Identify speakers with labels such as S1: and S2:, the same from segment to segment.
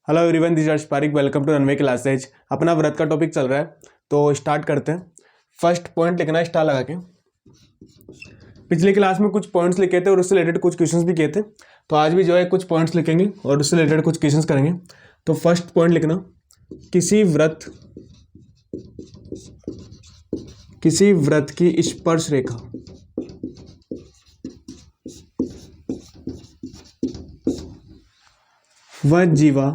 S1: Hello everyone, this is Pareek. Welcome to runway classes. अपना व्रत का टॉपिक चल रहा है तो स्टार्ट करते हैं। फर्स्ट पॉइंट लिखना है स्टार लगा के। पिछली क्लास में कुछ पॉइंट्स लिखे थे और उससे रिलेटेड कुछ क्वेश्चंस भी किए थे, तो आज भी जो है कुछ पॉइंट्स लिखेंगे और उससे रिलेटेड कुछ क्वेश्चंस करेंगे। तो फर्स्ट पॉइंट लिखना, किसी व्रत की स्पर्श रेखा वह जीवा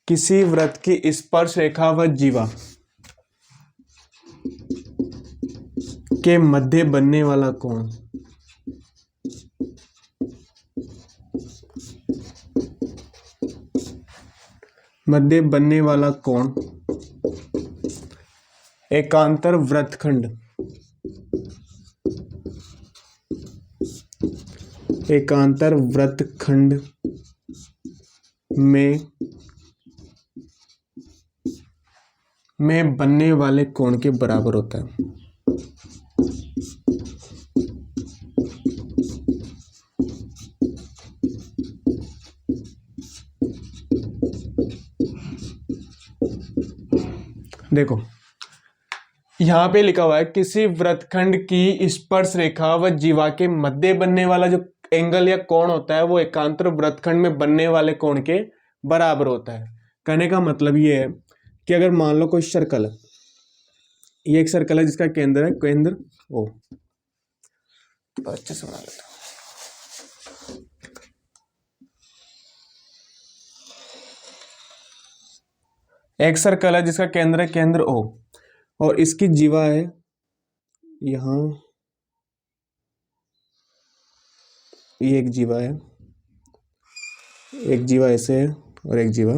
S1: किसी व्रत की स्पर्श रेखा व जीवा के मध्य बनने वाला कोण एकांतर व्रतखंड में बनने वाले कोण के बराबर होता है। देखो यहां पे लिखा हुआ है किसी व्रतखंड की स्पर्श रेखा व जीवा के मध्य बनने वाला जो एंगल या कोण होता है वो एकांतर व्रतखंड में बनने वाले कोण के बराबर होता है। कहने का मतलब ये है कि अगर मान लो कोई सर्कल है, ये एक सर्कल है जिसका केंद्र ओ, तो अच्छे से बना लेता हूं। एक सर्कल है जिसका केंद्र ओ और इसकी जीवा है यहां, ये एक जीवा है, एक जीवा ऐसे है और एक जीवा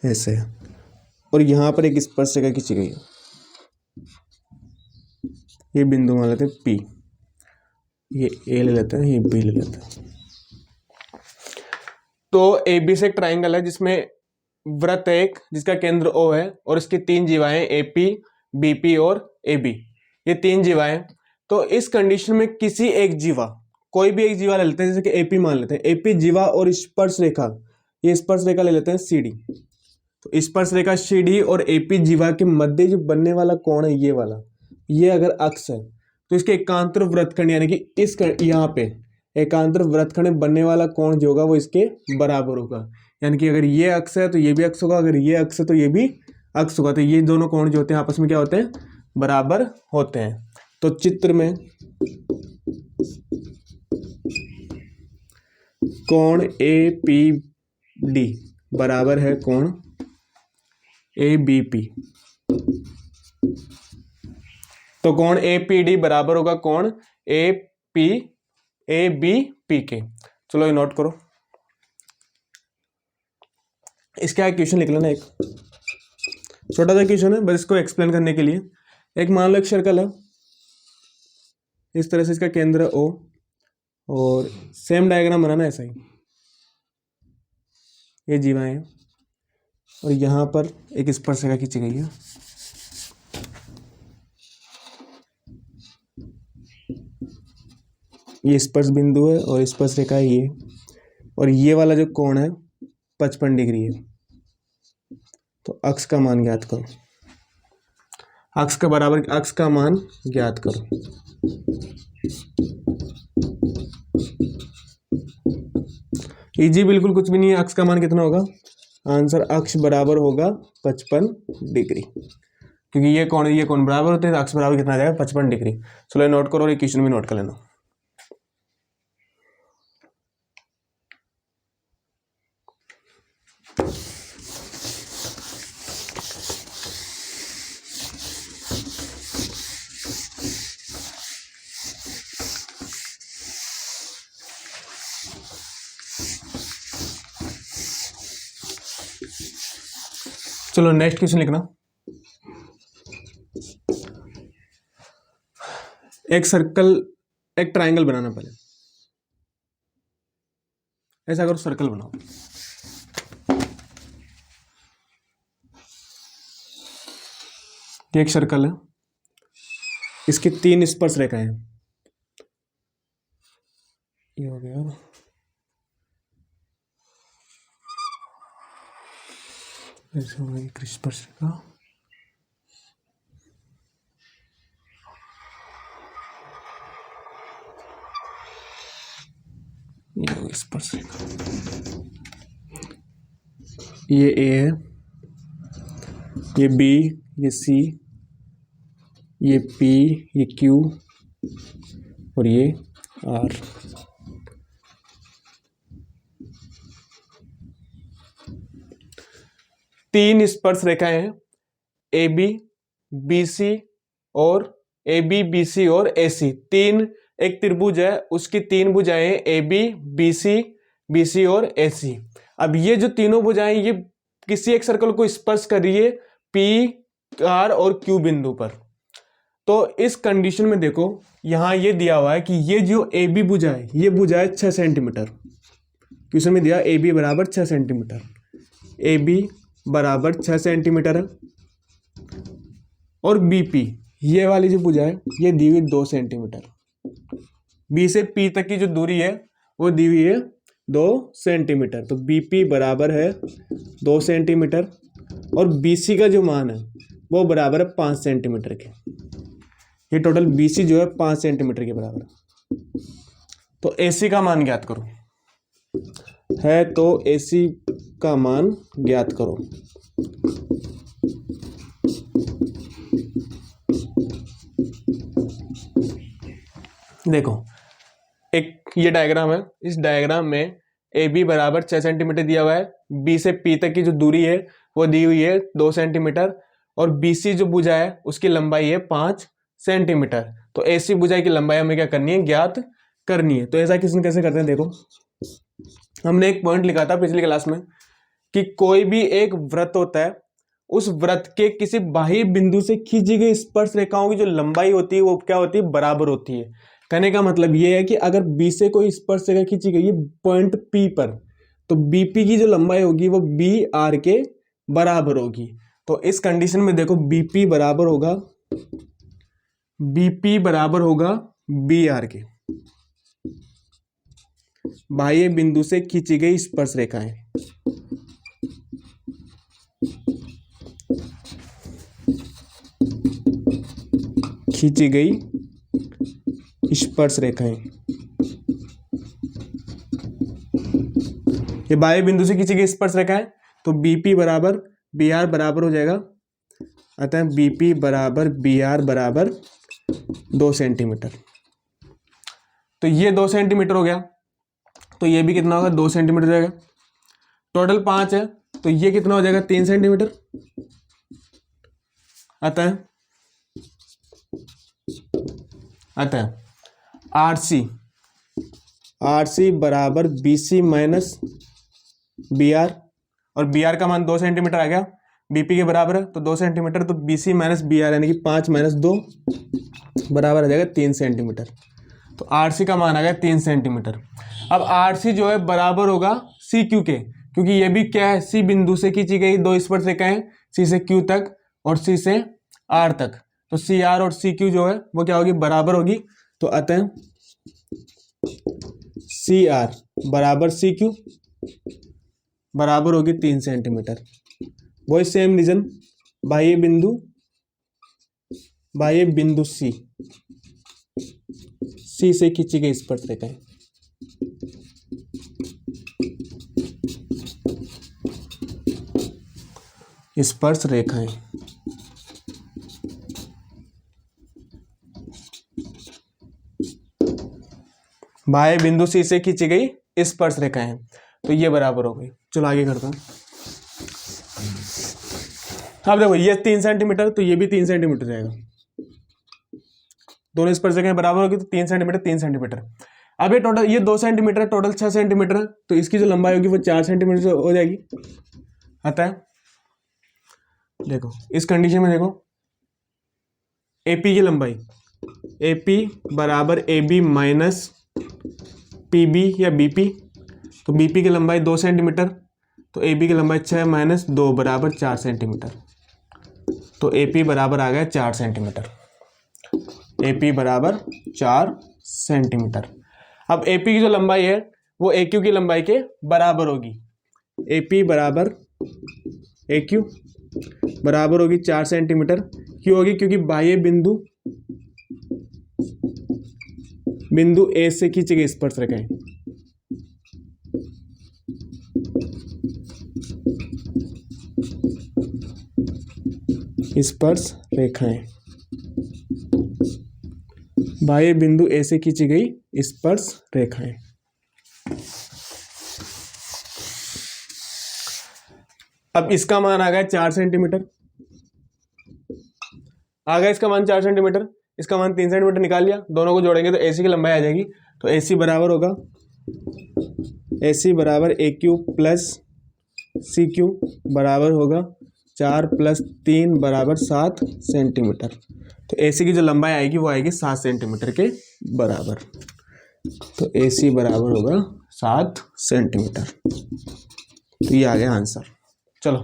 S1: ऐसे है, और यहां पर एक स्पर्श रेखा खींची गई है। ये बिंदु मान लेते हैं P, ये A ले लेते हैं, ये B ले लेते हैं। तो AB से एक ट्राइंगल है जिसमें व्रत एक जिसका केंद्र O है और इसकी तीन जीवाएं AP, BP और AB, ये तीन जीवाएं। तो इस कंडीशन में किसी एक जीवा, कोई भी एक जीवा ले लेते हैं, जैसे कि AP मान लेते हैं, AP जीवा और स्पर्श रेखा, ये स्पर्श रेखा ले लेते हैं CD। तो स्पर्श रेखा CD और AP जीवा के मध्य जो बनने वाला कोण है ये वाला, ये अगर अक्ष है तो इसके एकांतर व्रतखंड यानी कि इस यहाँ पे एकांतर व्रतखंड में बनने वाला कोण जो होगा वो इसके बराबर होगा। यानी कि अगर ये अक्ष है तो ये भी अक्ष होगा, अगर ये अक्ष है तो ये भी अक्ष होगा। तो ये दोनों कोण जो होते हैं आपस में क्या होते हैं, बराबर होते हैं। तो चित्र में कोण APD बराबर है कोण ABP। तो कोण APD बराबर होगा कोण ABP के। चलो ये नोट करो। इसका एक क्वेश्चन लिख लेना, एक छोटा सा क्वेश्चन है बस इसको एक्सप्लेन करने के लिए। एक मान लो एक सर्कल है, इस तरह से इसका केंद्र O और सेम डायग्राम बनाना ऐसा ही, ये जीवाएं हैं और यहां पर एक स्पर्श रेखा खींची गई है। ये स्पर्श बिंदु है और स्पर्श रेखा है ये, और ये वाला जो कोण है 55 डिग्री है। तो अक्ष का मान ज्ञात करो, अक्ष का बराबर अक्ष का मान ज्ञात करो। इजी, बिल्कुल कुछ भी नहीं है। अक्ष का मान कितना होगा, आंसर अक्ष बराबर होगा 55 डिग्री, क्योंकि ये कोण बराबर होते हैं तो अक्ष बराबर कितना आ जाएगा 55 डिग्री। चलो ये नोट करो और ये क्वेश्चन भी नोट कर लेना। चलो नेक्स्ट क्वेश्चन लिखना। एक सर्कल, एक ट्रायंगल बनाना, पहले ऐसा करो, सर्कल बनाओ। ये एक सर्कल है, इसकी तीन स्पर्श रेखाएं हैं, ये हो गया ऐसे होगा एक स्पर्शरेखा, ये स्पर्शरेखा, ये ए है, ये बी, ये सी, ये पी, ये क्यू और ये आर। तीन स्पर्श रेखाएं हैं, ए बी, बी सी और ए बी, बी सी और ए सी। तीन, एक त्रिभुज है, उसकी तीन भुजाएं ए बी, बी सी और ए सी। अब ये जो तीनों भुजाएं ये किसी एक सर्कल को स्पर्श कर रही है पी, आर और क्यू बिंदु पर। तो इस कंडीशन में देखो यहां ये दिया हुआ है कि ये जो ए बी भुजा है, ये भुजा है 6 सेंटीमीटर। क्वेश्चन में दिया ए बी बराबर 6 सेंटीमीटर, ए बी बराबर 6 सेंटीमीटर है। और बीपी, ये वाली जो भुजा है ये दी हुई 2 सेंटीमीटर। बी से पी तक की जो दूरी है वो दी हुई है 2 सेंटीमीटर। तो बीपी बराबर है 2 सेंटीमीटर और बीसी का जो मान है वो बराबर है 5 सेंटीमीटर के। ये टोटल बीसी जो है 5 सेंटीमीटर के बराबर है। तो एसी का मान ज्ञात करो है, तो एसी का मान ज्ञात करो। देखो एक ये डायग्राम है, इस डायग्राम में ए बी बराबर 6 सेंटीमीटर दिया हुआ है, बी से पी तक की जो दूरी है वो दी हुई है 2 सेंटीमीटर और बी सी जो भुजा है उसकी लंबाई है 5 सेंटीमीटर। तो एसी भुजा की लंबाई हमें क्या करनी है, ज्ञात करनी है। तो ऐसा किसने कैसे करते हैं, देखो हमने एक पॉइंट लिखा था पिछली क्लास में कि कोई भी एक वृत्त होता है, उस वृत्त के किसी बाह्य बिंदु से खींची गई स्पर्श रेखाओं की जो लंबाई होती है वो क्या होती है, बराबर होती है। कहने का मतलब ये है कि अगर बी से कोई स्पर्श रेखा खींची गई है पॉइंट पी पर, तो बीपी की जो लंबाई होगी वो बी आर के बराबर होगी। तो इस कंडीशन में देखो बीपी बराबर होगा बी आर के, बाह्य बिंदु से खींची गई स्पर्श रेखाएं। खींची गई स्पर्श रेखाएं, ये बाह्य बिंदु से खींची गई स्पर्श रेखा है। तो बीपी बराबर बी आर बराबर हो जाएगा, अतः बीपी बराबर बी आर बराबर 2 सेंटीमीटर। तो ये 2 सेंटीमीटर हो गया, तो ये भी कितना होगा, 2 सेंटीमीटर हो जाएगा। टोटल 5 है, तो ये कितना हो जाएगा, 3 सेंटीमीटर। अतः आरसी बराबर बीसी माइनस बी आर, और बी आर का मान 2 सेंटीमीटर आ गया, बीपी के बराबर है तो 2 सेंटीमीटर, तो बीसी माइनस बी आर यानी कि 5 माइनस 2 बराबर आ जाएगा 3 सेंटीमीटर। तो आरसी का मान आ गया 3 सेंटीमीटर। अब आरसी जो है बराबर होगा सी क्यू के, क्योंकि ये भी क्या है, सी बिंदु से खींची गई 2 स्पर्श रेखाएं, सी से क्यू तक और सी से आर तक। तो सी आर और सी क्यू जो है वो क्या होगी, बराबर होगी। तो अतः सी आर बराबर सी क्यू बराबर होगी 3 सेंटीमीटर। वही सेम रीजन, बाह्य बिंदु सी से खींची गई स्पर्श रेखाएं। स्पर्श रेखाएं बाह्य बिंदु सी से खींची गई स्पर्श रेखाएं, तो ये बराबर हो गई। चलो आगे करता हूं। अब देखो ये 3 सेंटीमीटर, तो ये भी 3 सेंटीमीटर जाएगा, दोनों स्पर्श रेखाएं बराबर होगी, तो 3 सेंटीमीटर 3 सेंटीमीटर। अब ये टोटल ये 2 सेंटीमीटर है, टोटल 6 सेंटीमीटर है, तो इसकी जो लंबाई होगी वो 4 सेंटीमीटर हो जाएगी। अतः देखो इस कंडीशन में देखो एपी की लंबाई, एपी बराबर A B minus P B या बीपी। तो बीपी की लंबाई 2 सेंटीमीटर, तो ए बी की लंबाई 6 माइनस 2 बराबर 4 सेंटीमीटर। तो एपी बराबर आ गया 4 सेंटीमीटर, एपी बराबर 4 सेंटीमीटर। अब एपी की जो लंबाई है वो ए क्यू की लंबाई के बराबर होगी। एपी बराबर ए क्यू बराबर होगी 4 सेंटीमीटर। क्यों होगी? क्योंकि बाह्य बिंदु ए से खींची गई स्पर्श रेखाएं, स्पर्श रेखाएं, बाह्य बिंदु ए से खींची गई स्पर्श रेखाएं। अब इसका मान आ गया 4 सेंटीमीटर, आ गया इसका मान 4 सेंटीमीटर, इसका मान 3 सेंटीमीटर निकाल लिया, दोनों को जोड़ेंगे तो AC की लंबाई आ जाएगी। तो AC बराबर होगा, AC बराबर AQ प्लस CQ बराबर होगा 4 + 3 बराबर 7 सेंटीमीटर। तो AC की जो लंबाई आएगी वो आएगी 7 सेंटीमीटर के बराबर। तो AC बराबर होगा 7 सेंटीमीटर। तो ये आ गया आंसर। चलो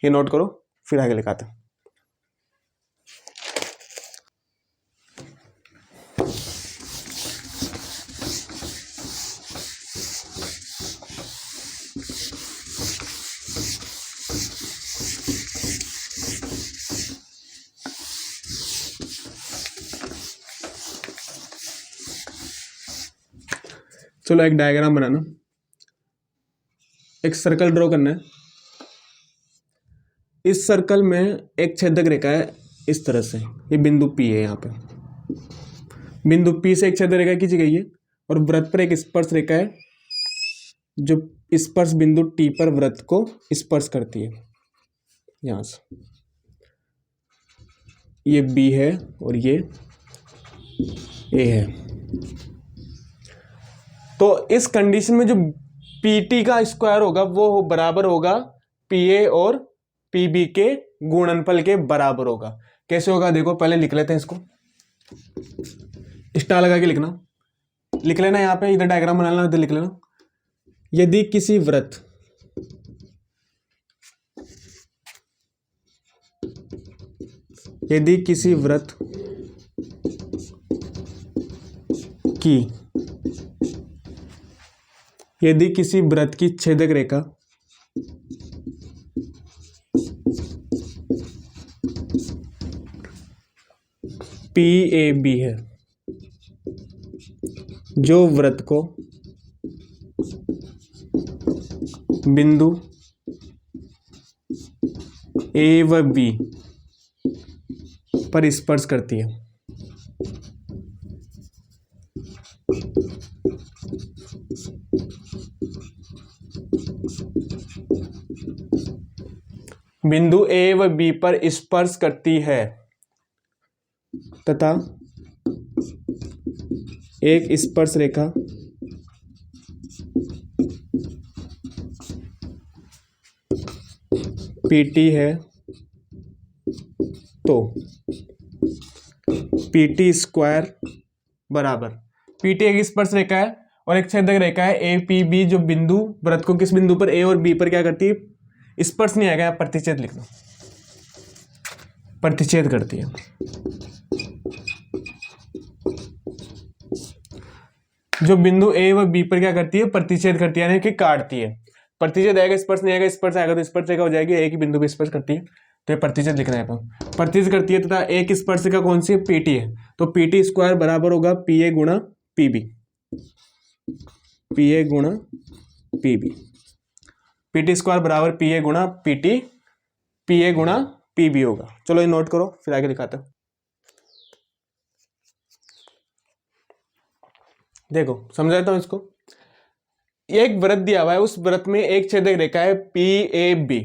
S1: ये नोट करो, फिर आगे लिखाते हैं। चलो एक डायग्राम बनाना, एक सर्कल ड्रॉ करना है। इस सर्कल में एक छेदक रेखा है इस तरह से, ये बिंदु P है, यहाँ पे बिंदु P से एक छेदक रेखा खींची गई है और वृत्त पर एक स्पर्श रेखा है जो स्पर्श बिंदु T पर वृत्त को स्पर्श करती है। यहाँ से ये B है और ये A है। तो इस कंडीशन में जो PT का स्क्वायर होगा वो बराबर होगा PA और PB के गुणनफल के बराबर होगा। कैसे होगा देखो, पहले लिख लेते हैं इसको, स्टार लगा के लिख लेना, यहाँ पे इधर डायग्राम बनाना, इधर लिख लेना। यदि किसी वृत्त की छेदक रेखा PAB है, जो वृत्त को बिंदु A व B पर स्पर्श करती है, बिंदु A व B पर स्पर्श करती है तथा एक स्पर्श रेखा PT है, तो PT स्क्वायर बराबर, PT एक स्पर्श रेखा है और एक छेदक रेखा है APB, जो बिंदु वृत्त को किस बिंदु पर A और B पर क्या करती है, स्पर्श नहीं आएगा, यहाँ प्रतिच्छेद लिख लो, प्रतिच्छेद करती है। जो बिंदु A व B पर क्या करती है, प्रतिच्छेद करती है, यानी कि काटती है। प्रतिच्छेद आएगा, स्पर्श नहीं आएगा, स्पर्श आएगा तो स्पर्श रेखा हो जाएगी, एक ही बिंदु पे स्पर्श करती है, तो ये प्रतिच्छेद लिखना है। प्रतिच्छेद करती है तथा एक स्पर्श रेखा कौन सी है, PT है, तो PT स्क्वायर बराबर होगा PA गुणा PB, PA गुणा PB, PT स्क्वायर बराबर PA गुणा PT, PA गुणा PB होगा। चलो ये नोट करो, फिर आगे दिखाते हैं। देखो समझाता हूं इसको, एक वृत्त दिया हुआ है, उस वृत्त में एक छेदक रेखा है PAB,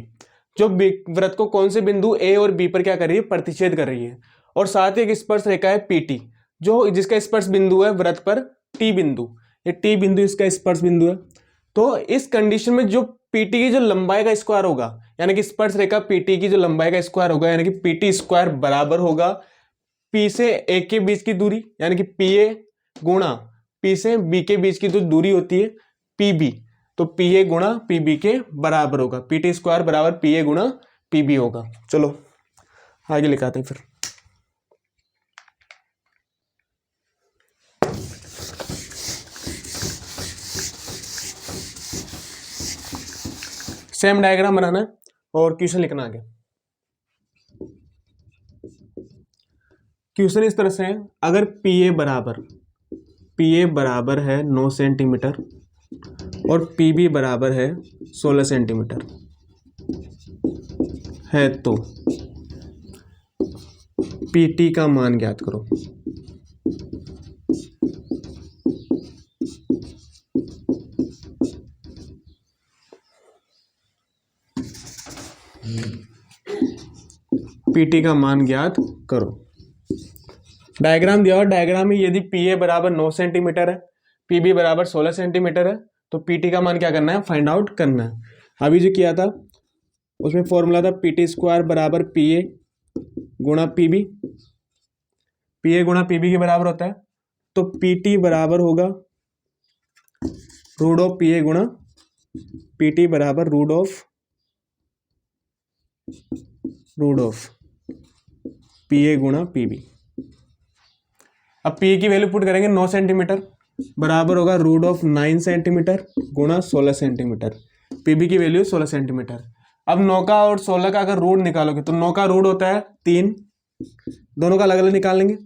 S1: जो वृत्त को कौन से बिंदु A और B पर क्या कर रही है, प्रतिच्छेद कर रही है, और साथ ही एक स्पर्श रेखा है PT, जो जिसका स्पर्श बिंदु है वृत्त पर T बिंदु, ये T बिंदु इसका स्पर्श बिंदु है। तो इस कंडीशन में जो PT की जो लंबाई का स्क्वायर होगा, यानी कि स्पर्श रेखा PT की जो लंबाई का स्क्वायर होगा, यानी कि PT स्क्वायर बराबर होगा P से A के बीच की दूरी, यानी कि PA गुणा P से B के बीच की जो दूरी होती है PB, तो PA गुणा PB के बराबर होगा। PT स्क्वायर बराबर PA गुणा PB होगा। चलो आगे लिखाते हैं फिर। सेम डायग्राम बनाना है, और क्वेश्चन लिखना आगे। क्वेश्चन इस तरह से है, अगर PA बराबर है 9 सेंटीमीटर और PB बराबर है 16 सेंटीमीटर है तो PT का मान ज्ञात करो। PT का मान ज्ञात करो। डायग्राम दिया हुआ, डायग्राम में यदि PA बराबर 9 सेंटीमीटर है, PB बराबर 16 सेंटीमीटर है, तो PT का मान क्या करना है, फाइंड आउट करना है। अभी जो किया था उसमें फॉर्मूला था PT² बराबर PA गुणा PB, PA गुणा PB के बराबर होता है, तो PT बराबर होगा रूट ऑफ PA गुणा PT बराबर रूट ऑफ PA गुणा PB। अब PA की वैल्यू पुट करेंगे 9 सेंटीमीटर बराबर होगा रूट ऑफ 9 सेंटीमीटर गुणा 16 सेंटीमीटर। PB की वैल्यू 16 सेंटीमीटर। अब 9 का और 16 का अगर रूट निकालोगे तो 9 का रूट होता है 3, दोनों का अलग अलग निकाल लेंगे,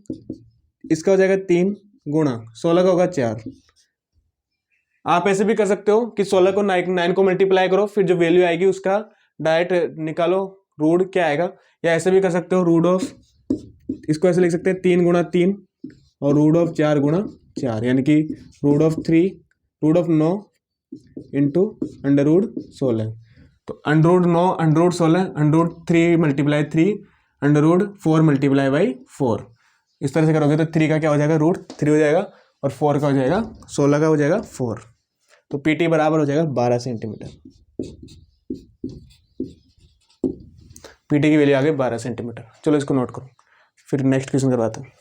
S1: इसका हो जाएगा 3 गुणा 16 का होगा 4। आप ऐसे भी कर सकते हो कि 16 को 9 को मल्टीप्लाई करो, फिर जो वैल्यू आएगी उसका डायरेक्ट निकालो रूट क्या आएगा, या ऐसे भी कर सकते हो रूट ऑफ, इसको ऐसे लिख सकते हैं 3 गुणा 3 और रूट ऑफ 4 गुणा 4, यानी कि root of 9 into under root 16। तो under root 9 under root 16 under root 3 multiply 3 under root 4 multiply by 4। इस तरह से करोगे तो 3 का क्या हो जाएगा, रूट 3 हो जाएगा, और 4 का हो जाएगा 16 का हो जाएगा 4। तो PT बराबर हो जाएगा 12 सेंटीमीटर। PT की वैल्यू आ गई 12 सेंटीमीटर। चलो इसको नोट करो, फिर नेक्स्ट क्वेश्चन करवाते हैं।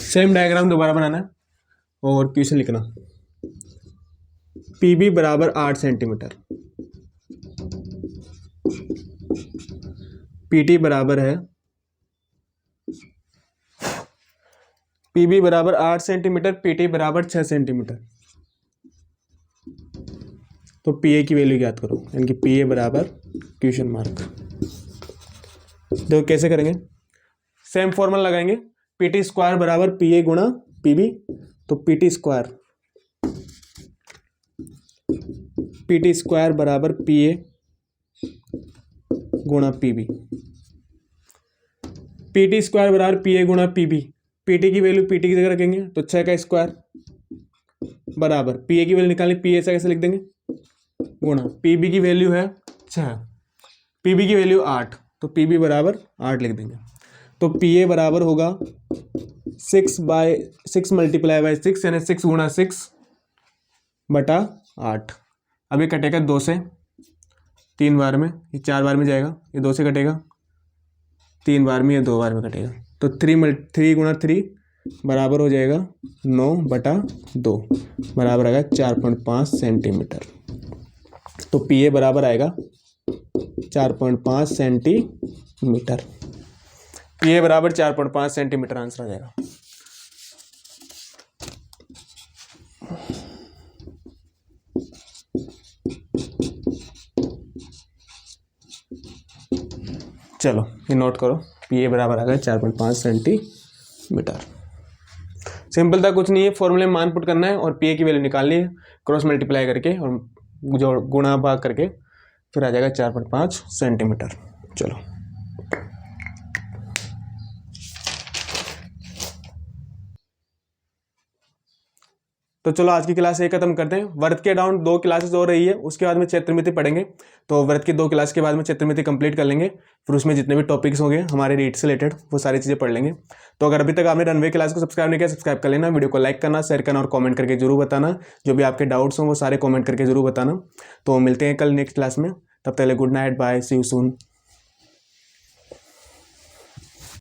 S1: सेम डायग्राम दोबारा बनाना है और क्वेश्चन लिखना। PB बराबर 8 सेंटीमीटर, PT बराबर है, PB बराबर 8 सेंटीमीटर, PT बराबर 6 सेंटीमीटर। तो PA की वैल्यू ज्ञात करो, यानी कि PA बराबर क्वेश्चन मार्क। देखो कैसे करेंगे, सेम फॉर्मूला लगाएंगे, PT² बराबर PA गुणा PB, तो PT² बराबर PA गुणा PB। PT² बराबर PA गुणा PB, PT की वैल्यू PT की जगह रखेंगे तो 6 का स्क्वायर बराबर PA की वैल्यू निकालें, PA से कैसे लिख देंगे गुणा PB की वैल्यू है 6, PB की वैल्यू 8, तो PB बराबर 8 लिख देंगे। तो PA बराबर होगा 6 मल्टीप्लाई बाई 6, यानी 6 गुणा 6 बटा 8। अब ये कटेगा 2 से 3 बार में, ये 4 बार में जाएगा, ये 2 से कटेगा 3 बार में, ये 2 बार में कटेगा। तो 3 गुणा 3 बराबर हो जाएगा 9 बटा 2 बराबर आएगा 4.5 सेंटीमीटर। तो PA बराबर आएगा 4.5 सेंटीमीटर। PA बराबर 4.5 सेंटीमीटर आंसर आ जाएगा। चलो ये नोट करो, PA बराबर आ गया 4.5 सेंटीमीटर। सिंपल था, कुछ नहीं है, फॉर्मूले में मान पुट करना है और PA की वैल्यू निकालनी है, क्रॉस मल्टीप्लाई करके और जो गुणा भाग करके फिर आ जाएगा 4.5 सेंटीमीटर। चलो तो चलो आज की क्लास ये खत्म करते हैं। वर्त के अराउंड 2 क्लासेस हो रही है, उसके बाद में चैत्रमिति पढ़ेंगे, तो व्रत की 2 क्लास के बाद में चैत्रमिति कंप्लीट कर लेंगे, फिर उसमें जितने भी टॉपिक्स होंगे हमारे रीड से रिलेटेड वो सारी चीज़ें पढ़ लेंगे। तो अगर अभी तक आपने रनवे क्लास को सब्सक्राइब नहीं किया, सब्सक्राइब कर लेना, वीडियो को लाइक करना, शेयर करना और कॉमेंट करके जरूर बताना, जो भी आपके डाउट्स हों वो सारे कॉमेंट करके जरूर बताना। तो मिलते हैं कल नेक्स्ट क्लास में, तब तक good night, bye, see you soon.